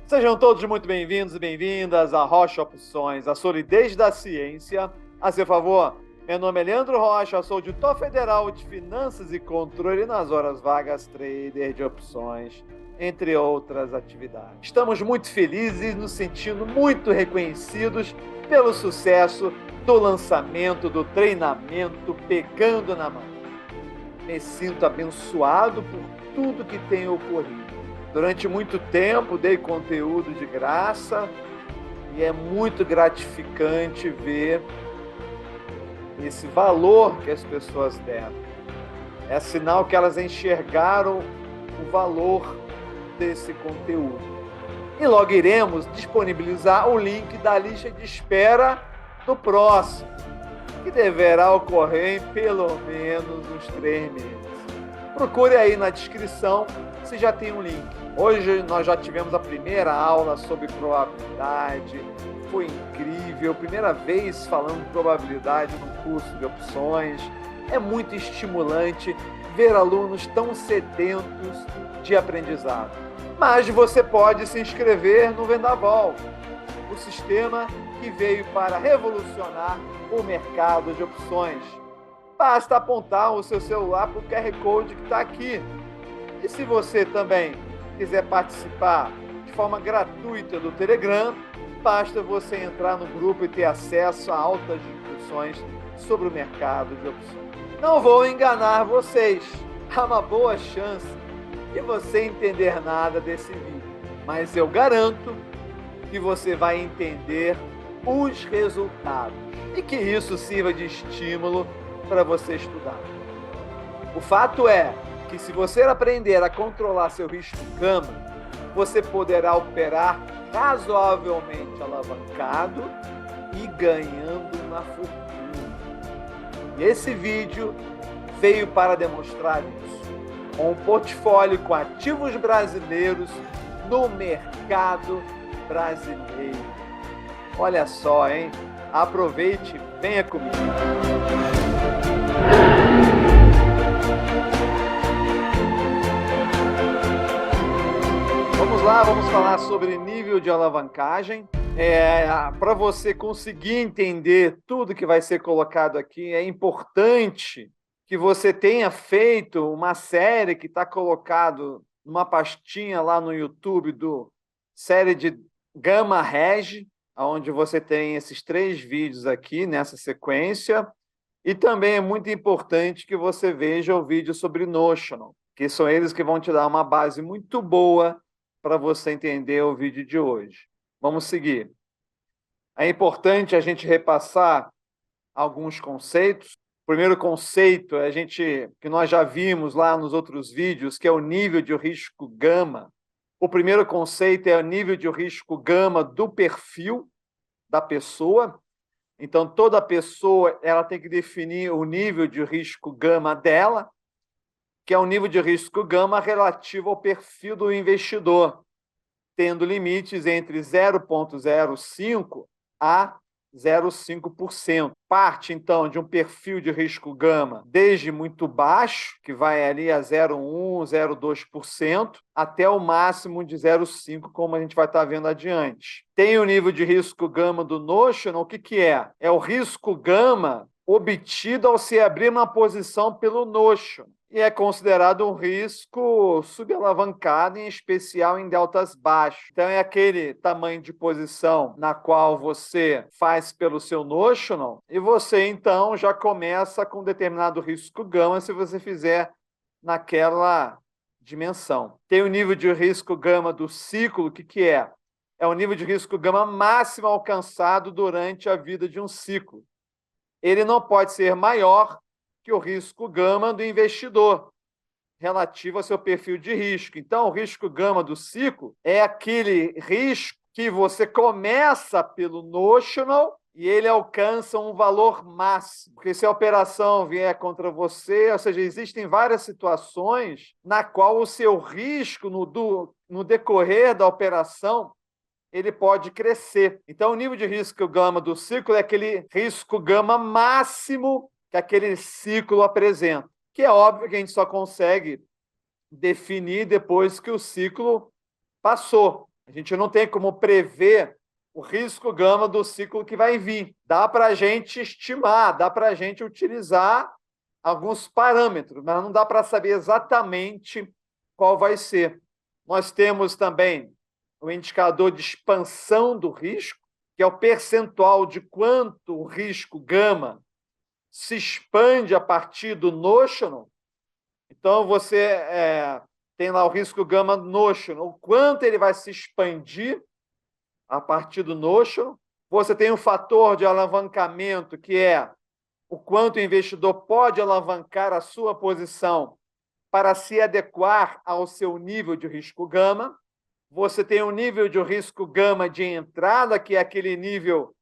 Sejam todos muito bem-vindos e bem-vindas a Rocha Opções, a solidez da ciência a seu favor. Meu nome é Leandro Rocha, sou auditor federal de Finanças e Controle nas horas vagas, trader de opções, entre outras atividades. Estamos muito felizes e nos sentindo muito reconhecidos pelo sucesso do lançamento do treinamento Pegando na Mão. Me sinto abençoado por tudo que tem ocorrido. Durante muito tempo dei conteúdo de graça e é muito gratificante ver esse valor que as pessoas deram. É sinal que elas enxergaram o valor desse conteúdo. E logo iremos disponibilizar o link da lista de espera do próximo, que deverá ocorrer em pelo menos uns 3 meses. Procure aí na descrição se já tem um link. Hoje nós já tivemos a primeira aula sobre probabilidade, foi incrível, primeira vez falando de probabilidade no curso de opções. É muito estimulante ver alunos tão sedentos de aprendizado. Mas você pode se inscrever no Vendaval, o sistema que veio para revolucionar o mercado de opções. Basta apontar o seu celular para o QR Code que está aqui. E se você também quiser participar de forma gratuita do Telegram, basta você entrar no grupo e ter acesso a altas discussões sobre o mercado de opções. Não vou enganar vocês, há uma boa chance de você entender nada desse vídeo, mas eu garanto que você vai entender os resultados e que isso sirva de estímulo para você estudar. O fato é que se você aprender a controlar seu risco gama, você poderá operar razoavelmente alavancado e ganhando uma fortuna. E esse vídeo veio para demonstrar isso, com um portfólio com ativos brasileiros no mercado brasileiro. Olha só, hein? Aproveite e venha comigo. Vamos lá, vamos falar sobre nível de alavancagem. Para você conseguir entender tudo que vai ser colocado aqui, é importante que você tenha feito uma série que está colocado numa pastinha lá no YouTube do série de Gama Reg, onde você tem esses 3 vídeos aqui nessa sequência. E também é muito importante que você veja o vídeo sobre Notional, que são eles que vão te dar uma base muito boa para você entender o vídeo de hoje. Vamos seguir. É importante a gente repassar alguns conceitos. O primeiro conceito que nós já vimos lá nos outros vídeos, que é o nível de risco gama. O primeiro conceito é o nível de risco gama do perfil da pessoa. Então, toda pessoa ela tem que definir o nível de risco gama dela, que é o nível de risco gama relativo ao perfil do investidor, tendo limites entre 0,05% a 0,5%. Parte, então, de um perfil de risco gama desde muito baixo, que vai ali a 0,1%, 0,2%, até o máximo de 0,5%, como a gente vai estar vendo adiante. Tem o nível de risco gama do Notional, o que é? É o risco gama obtido ao se abrir uma posição pelo Notional. E é considerado um risco subalavancado, em especial em deltas baixos. Então, é aquele tamanho de posição na qual você faz pelo seu Notional e você, então, já começa com determinado risco gama se você fizer naquela dimensão. Tem o nível de risco gama do ciclo, o que é? É o nível de risco gama máximo alcançado durante a vida de um ciclo. Ele não pode ser maior que o risco gama do investidor, relativo ao seu perfil de risco. Então, o risco gama do ciclo é aquele risco que você começa pelo Notional e ele alcança um valor máximo. Porque se a operação vier contra você, ou seja, existem várias situações na qual o seu risco no decorrer da operação ele pode crescer. Então, o nível de risco gama do ciclo é aquele risco gama máximo que aquele ciclo apresenta, que é óbvio que a gente só consegue definir depois que o ciclo passou. A gente não tem como prever o risco gama do ciclo que vai vir. Dá para a gente estimar, dá para a gente utilizar alguns parâmetros, mas não dá para saber exatamente qual vai ser. Nós temos também o indicador de expansão do risco, que é o percentual de quanto o risco gama se expande a partir do notional. Então, você tem lá o risco gama notional, o quanto ele vai se expandir a partir do notional. Você tem um fator de alavancamento, que é o quanto o investidor pode alavancar a sua posição para se adequar ao seu nível de risco gama. Você tem um nível de risco gama de entrada, que é aquele nível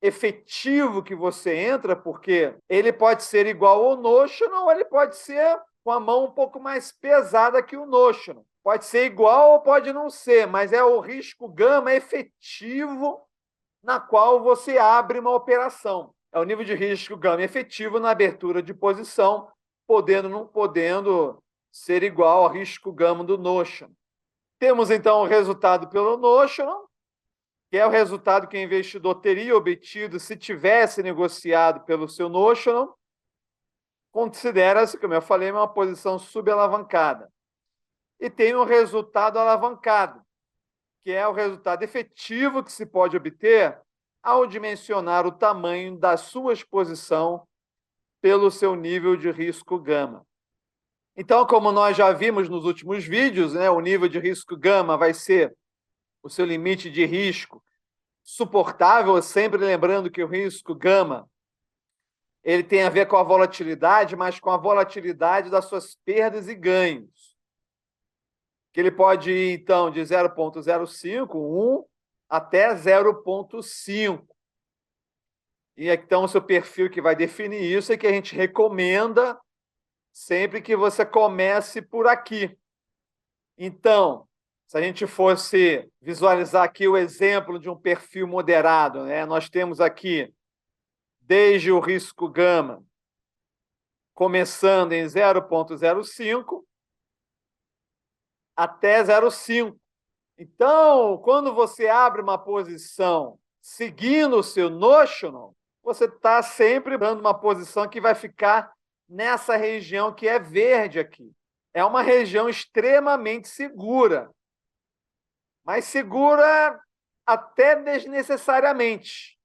efetivo que você entra, porque ele pode ser igual ao notional, ou ele pode ser com a mão um pouco mais pesada que o notional. Pode ser igual ou pode não ser, mas é o risco gama efetivo na qual você abre uma operação. É o nível de risco gama efetivo na abertura de posição, podendo ou não podendo ser igual ao risco gama do notional. Temos, então, o resultado pelo notional, que é o resultado que o investidor teria obtido se tivesse negociado pelo seu notional. Considera-se, como eu falei, uma posição subalavancada. E tem o resultado alavancado, que é o resultado efetivo que se pode obter ao dimensionar o tamanho da sua exposição pelo seu nível de risco gama. Então, como nós já vimos nos últimos vídeos, né, o nível de risco gama vai ser o seu limite de risco suportável, sempre lembrando que o risco gama ele tem a ver com a volatilidade, mas com a volatilidade das suas perdas e ganhos. Que ele pode ir, então, de 0,05, 1, até 0,5. E então o seu perfil que vai definir isso é que a gente recomenda sempre que você comece por aqui. Então, se a gente fosse visualizar aqui o exemplo de um perfil moderado, né? Nós temos aqui desde o risco gama, começando em 0,05 até 0,5. Então, quando você abre uma posição seguindo o seu notional, você está sempre dando uma posição que vai ficar nessa região que é verde aqui. É uma região extremamente segura, mas segura até desnecessariamente,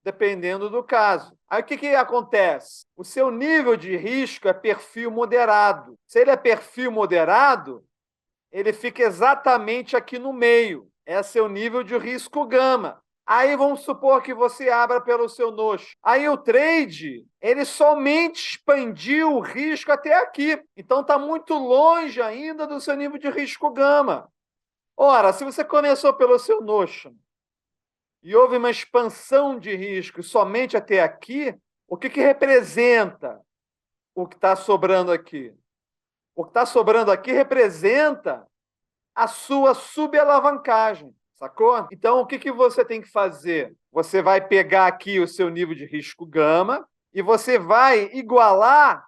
dependendo do caso. Aí o que acontece? O seu nível de risco é perfil moderado. Se ele é perfil moderado, ele fica exatamente aqui no meio. É seu nível de risco gama. Aí vamos supor que você abra pelo seu notional. Aí o trade, ele somente expandiu o risco até aqui. Então está muito longe ainda do seu nível de risco gama. Ora, se você começou pelo seu notional e houve uma expansão de risco somente até aqui, o que representa o que está sobrando aqui? O que está sobrando aqui representa a sua subalavancagem, sacou? Então, o que você tem que fazer? Você vai pegar aqui o seu nível de risco gama e você vai igualar.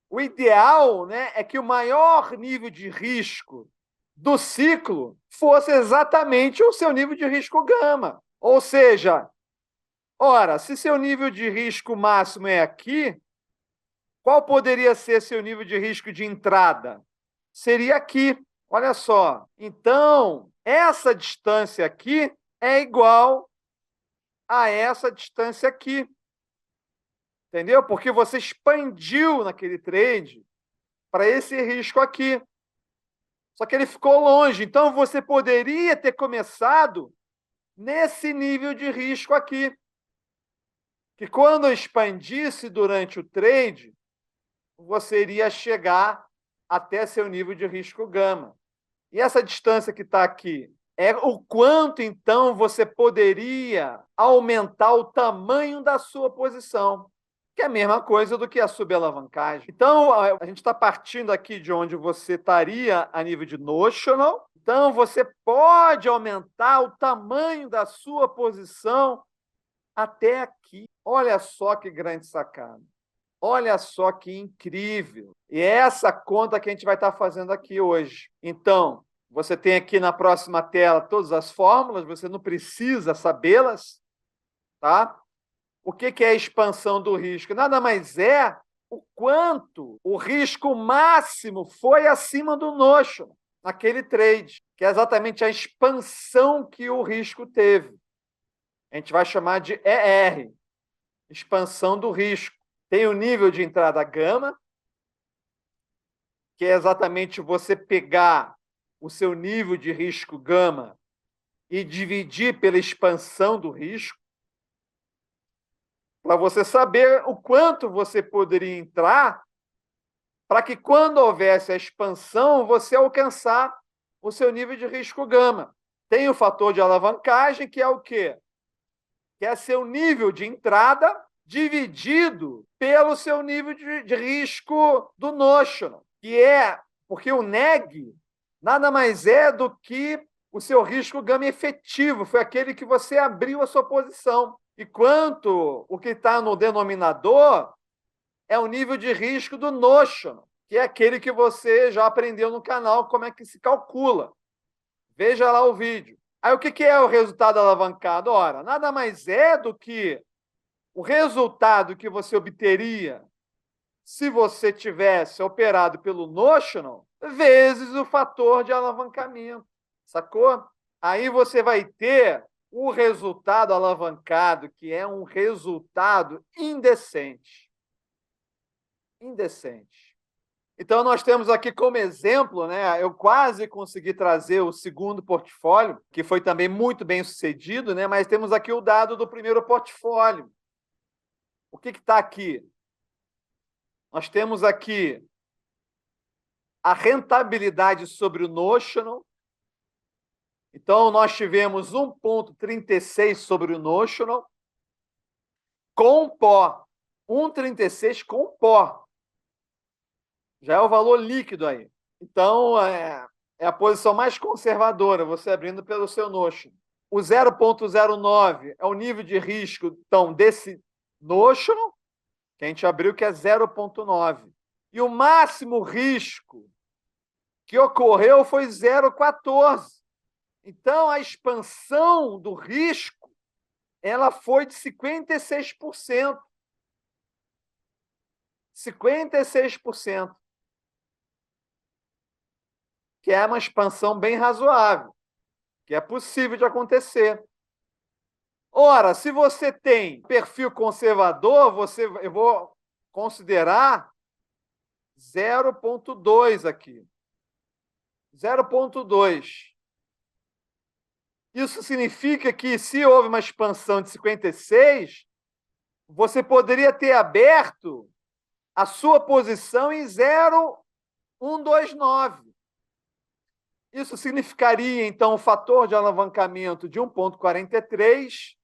O ideal, né, é que o maior nível de risco do ciclo fosse exatamente o seu nível de risco gama. Ou seja, ora, se seu nível de risco máximo é aqui, qual poderia ser seu nível de risco de entrada? Seria aqui. Olha só. Então, essa distância aqui é igual a essa distância aqui. Entendeu? Porque você expandiu naquele trade para esse risco aqui. Só que ele ficou longe. Então, você poderia ter começado nesse nível de risco aqui. Que quando eu expandisse durante o trade, você iria chegar até seu nível de risco gama. E essa distância que está aqui é o quanto, então, você poderia aumentar o tamanho da sua posição, que é a mesma coisa do que a subalavancagem. Então, a gente está partindo aqui de onde você estaria a nível de notional. Então, você pode aumentar o tamanho da sua posição até aqui. Olha só que grande sacada. Olha só que incrível. E é essa conta que a gente vai estar fazendo aqui hoje. Então, Você tem aqui na próxima tela todas as fórmulas, você não precisa sabê-las, tá? O que é a expansão do risco? Nada mais é o quanto o risco máximo foi acima do notional naquele trade, que é exatamente a expansão que o risco teve. A gente vai chamar de ER, expansão do risco. Tem o nível de entrada gama, que é exatamente você pegar o seu nível de risco gama e dividir pela expansão do risco, para você saber o quanto você poderia entrar, para que quando houvesse a expansão, você alcançar o seu nível de risco gama. Tem o fator de alavancagem, que é o quê? Que é seu nível de entrada dividido pelo seu nível de risco do notional, que é porque o NEG nada mais é do que o seu risco gama efetivo, foi aquele que você abriu a sua posição. Enquanto o que está no denominador é o nível de risco do notional, que é aquele que você já aprendeu no canal como é que se calcula. Veja lá o vídeo. Aí o que é o resultado alavancado? Ora, nada mais é do que o resultado que você obteria se você tivesse operado pelo notional vezes o fator de alavancamento, sacou? Aí você vai ter o resultado alavancado, que é um resultado indecente. Indecente. Então, nós temos aqui como exemplo, né? Eu quase consegui trazer o segundo portfólio, que foi também muito bem sucedido, né? Mas temos aqui o dado do primeiro portfólio. O que está aqui? Nós temos aqui a rentabilidade sobre o notional. Então, nós tivemos 1,36 sobre o notional, com pó. 1,36 com pó. Já é o valor líquido aí. Então, é a posição mais conservadora, você abrindo pelo seu notional. O 0,09 é o nível de risco, então, desse notional, que a gente abriu, que é 0,9. E o máximo risco que ocorreu foi 0,14. Então, a expansão do risco ela foi de 56%. 56%. Que é uma expansão bem razoável, que é possível de acontecer. Ora, se você tem perfil conservador, eu vou considerar 0,2 aqui. 0,2. Isso significa que, se houve uma expansão de 56, você poderia ter aberto a sua posição em 0,129. Isso significaria, então, um fator de alavancamento de 1,43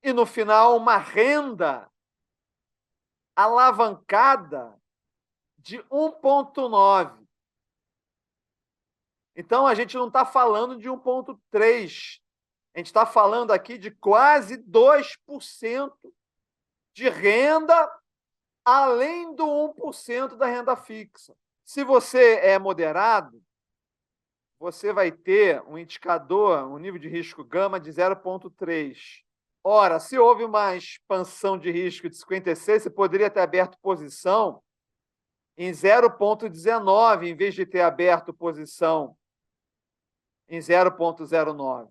e, no final, uma renda alavancada de 1,9. Então, a gente não está falando de 1,3. A gente está falando aqui de quase 2% de renda, além do 1% da renda fixa. Se você é moderado, você vai ter um indicador, um nível de risco gama de 0,3. Ora, se houve uma expansão de risco de 56, você poderia ter aberto posição em 0,19, em vez de ter aberto posição em 0,09.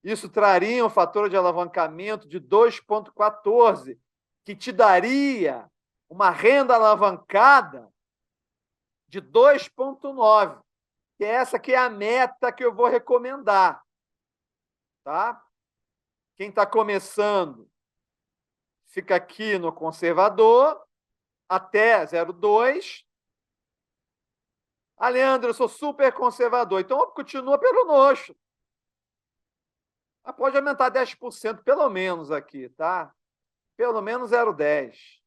Isso traria um fator de alavancamento de 2,14, que te daria uma renda alavancada de 2,9, que é essa que é a meta que eu vou recomendar. Tá? Quem está começando fica aqui no conservador, até 0,2. Ah, Leandro, eu sou super conservador. Então, continua pelo noxo. Pode aumentar 10% pelo menos aqui, tá? Pelo menos 0,10.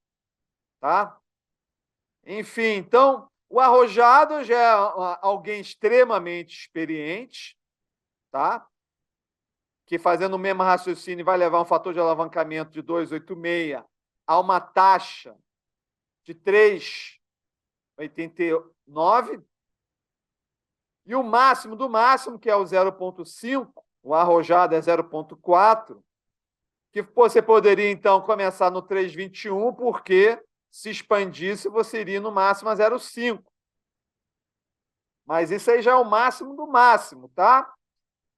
Tá? Enfim, então, o arrojado já é alguém extremamente experiente, tá? Que fazendo o mesmo raciocínio vai levar um fator de alavancamento de 2,86 a uma taxa de 3,89. E o máximo do máximo, que é o 0,5, o arrojado é 0,4, que você poderia, então, começar no 3,21, porque se expandisse, você iria no máximo a 0,5. Mas isso aí já é o máximo do máximo, tá?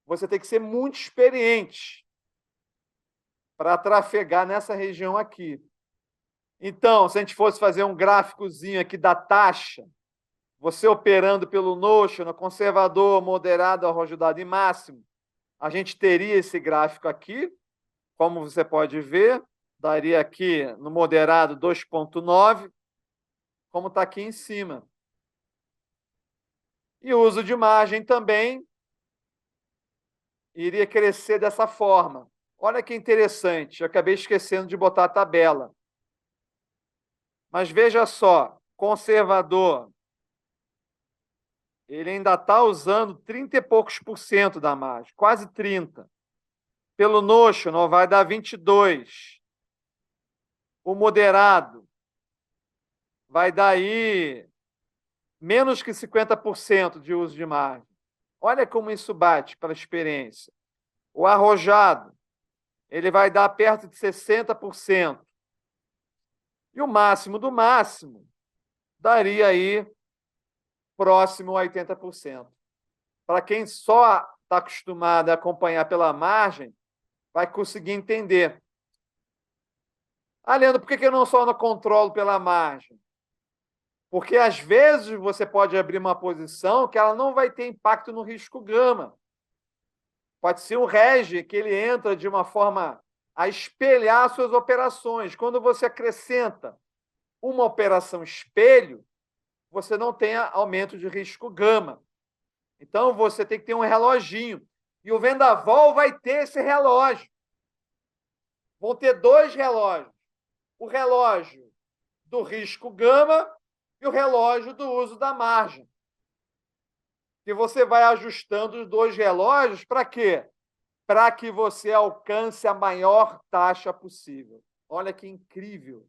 Você tem que ser muito experiente para trafegar nessa região aqui. Então, se a gente fosse fazer um gráficozinho aqui da taxa, você operando pelo Notion, conservador, moderado, arrojado e máximo, a gente teria esse gráfico aqui, como você pode ver, daria aqui no moderado 2,9, como está aqui em cima. E o uso de margem também iria crescer dessa forma. Olha que interessante, eu acabei esquecendo de botar a tabela. Mas veja só, conservador, ele ainda está usando 30 e poucos por cento da margem, quase 30. Pelo Notion, vai dar 22. O moderado vai dar aí menos que 50% de uso de margem. Olha como isso bate pela experiência. O arrojado, ele vai dar perto de 60%. E o máximo do máximo daria aí próximo a 80%. Para quem só está acostumado a acompanhar pela margem, vai conseguir entender. Ah, Leandro, por que eu não só não controlo pela margem? Porque, às vezes, você pode abrir uma posição que ela não vai ter impacto no risco gama. Pode ser um hedge que ele entra de uma forma a espelhar suas operações. Quando você acrescenta uma operação espelho, você não tem aumento de risco gama. Então, você tem que ter um reloginho. E o vendaval vai ter esse relógio. Vão ter dois relógios. O relógio do risco gama e o relógio do uso da margem. E você vai ajustando os dois relógios para quê? Para que você alcance a maior taxa possível. Olha que incrível.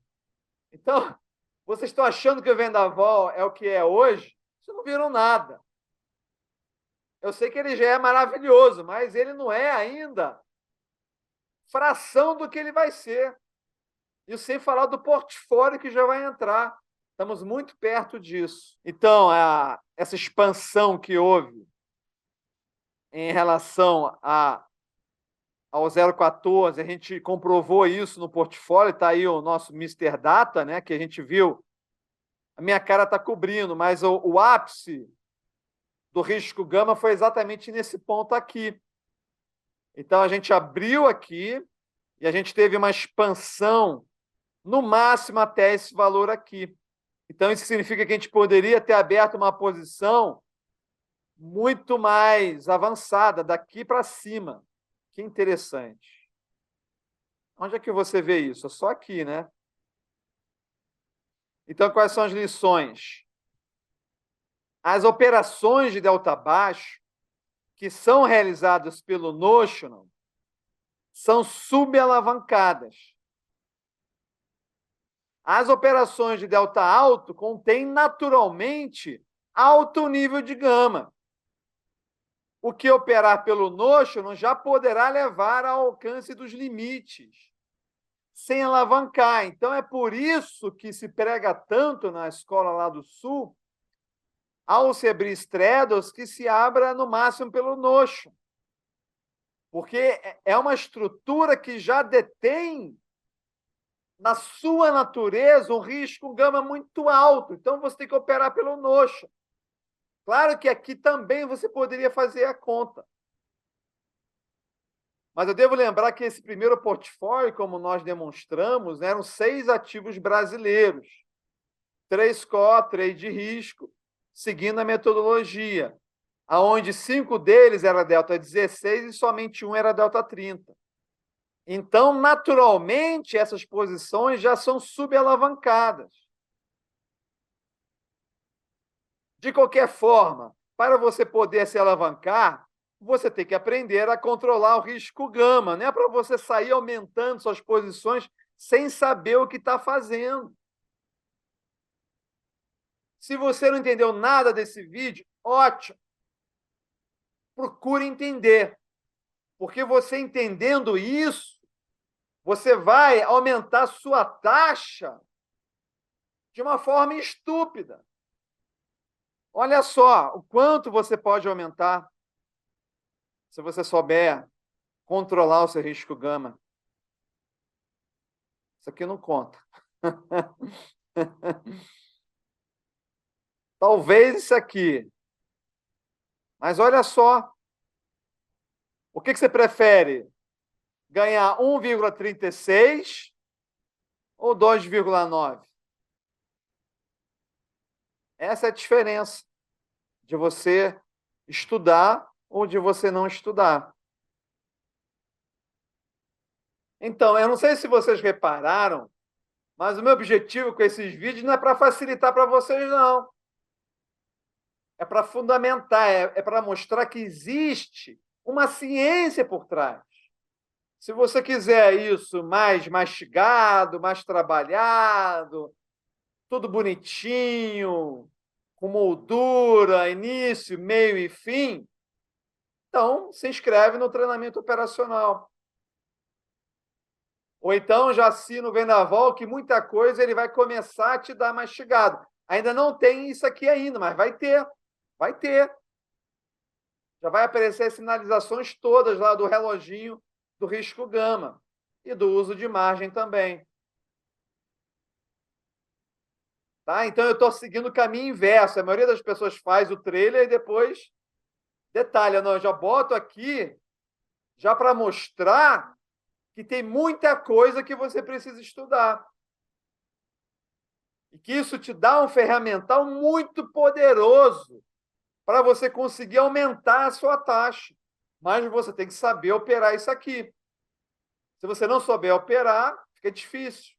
Então, vocês estão achando que o vendaval é o que é hoje? Vocês não viram nada. Eu sei que ele já é maravilhoso, mas ele não é ainda fração do que ele vai ser. E sem falar do portfólio que já vai entrar. Estamos muito perto disso. Então, essa expansão que houve em relação ao 0,14, a gente comprovou isso no portfólio, está aí o nosso Mister Data, né, que a gente viu. A minha cara está cobrindo, mas o ápice do risco gama foi exatamente nesse ponto aqui. Então, a gente abriu aqui e a gente teve uma expansão no máximo até esse valor aqui. Então, isso significa que a gente poderia ter aberto uma posição muito mais avançada, daqui para cima. Que interessante. Onde é que você vê isso? É só aqui, né? Então, quais são as lições? As operações de delta baixo, que são realizadas pelo Notional, são subalavancadas. As operações de delta alto contêm naturalmente alto nível de gama. O que operar pelo Notional já poderá levar ao alcance dos limites, sem alavancar. Então, é por isso que se prega tanto na escola lá do Sul, ao se abrir straddles, que se abra no máximo pelo Notion. Porque é uma estrutura que já detém, na sua natureza, um risco gama muito alto. Então, você tem que operar pelo Notion. Claro que aqui também você poderia fazer a conta. Mas eu devo lembrar que esse primeiro portfólio, como nós demonstramos, eram 6 ativos brasileiros. 3 core, 3 de risco, seguindo a metodologia, onde 5 deles era delta 16 e somente um era delta 30. Então, naturalmente, essas posições já são subalavancadas. De qualquer forma, para você poder se alavancar, você tem que aprender a controlar o risco gama. Não é para você sair aumentando suas posições sem saber o que está fazendo. Se você não entendeu nada desse vídeo, ótimo. procure entender. Porque você entendendo isso, você vai aumentar sua taxa de uma forma estúpida. Olha só o quanto você pode aumentar se você souber controlar o seu risco gama. Isso aqui não conta. Talvez isso aqui. Mas olha só. O que você prefere? Ganhar 1,36 ou 2,9? Essa é a diferença de você estudar ou de você não estudar. Então, eu não sei se vocês repararam, mas o meu objetivo com esses vídeos não é para facilitar para vocês, não. É para fundamentar, é para mostrar que existe uma ciência por trás. Se você quiser isso mais mastigado, mais trabalhado, tudo bonitinho, com moldura, início, meio e fim, então se inscreve no treinamento operacional. Ou então já assina o Vendaval, que muita coisa ele vai começar a te dar mastigado. Ainda não tem isso aqui ainda, mas vai ter. Vai ter. Já vai aparecer as sinalizações todas lá do reloginho do risco gama e do uso de margem também. Tá? Então, eu estou seguindo o caminho inverso. A maioria das pessoas faz o trailer e depois detalha. Não, eu já boto aqui já para mostrar que tem muita coisa que você precisa estudar. E que isso te dá um ferramental muito poderoso para você conseguir aumentar a sua taxa. Mas você tem que saber operar isso aqui. Se você não souber operar, fica difícil.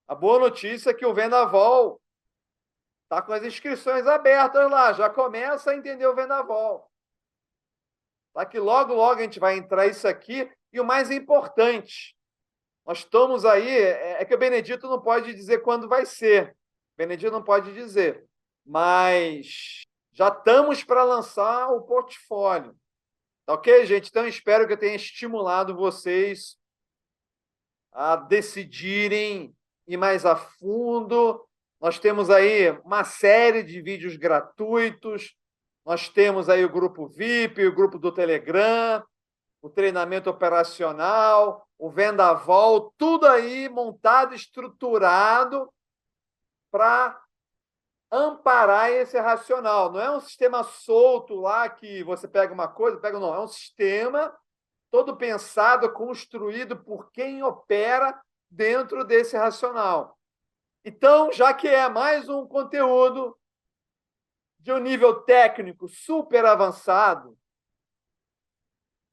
A boa notícia é que o Vendaval está com as inscrições abertas lá, já começa a entender o Vendaval. Tá que logo, logo a gente vai entrar isso aqui. E o mais importante, nós estamos aí, é que o Benedito não pode dizer quando vai ser. O Benedito não pode dizer. Mas já estamos para lançar o portfólio. Tá ok, gente? Então, espero que eu tenha estimulado vocês a decidirem ir mais a fundo. Nós temos aí uma série de vídeos gratuitos. Nós temos aí o grupo VIP, o grupo do Telegram, o treinamento operacional, o Vendaval, tudo aí montado, estruturado para amparar esse racional. Não é um sistema solto lá que você pega uma coisa, pega não. É um sistema todo pensado, construído por quem opera dentro desse racional. Então, já que é mais um conteúdo de um nível técnico super avançado,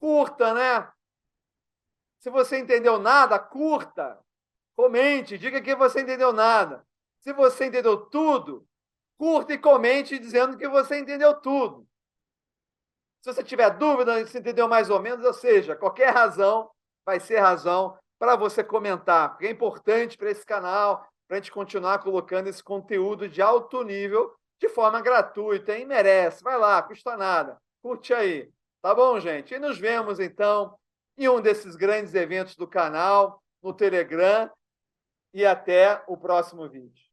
curta, né? Se você entendeu nada, curta, comente, diga que você entendeu nada. Se você entendeu tudo, curta e comente dizendo que você entendeu tudo. Se você tiver dúvida, se entendeu mais ou menos, ou seja, qualquer razão vai ser razão para você comentar, porque é importante para esse canal, para a gente continuar colocando esse conteúdo de alto nível de forma gratuita, hein? Merece. Vai lá, custa nada. Curte aí. Tá bom, gente? E nos vemos, então, em um desses grandes eventos do canal, no Telegram, e até o próximo vídeo.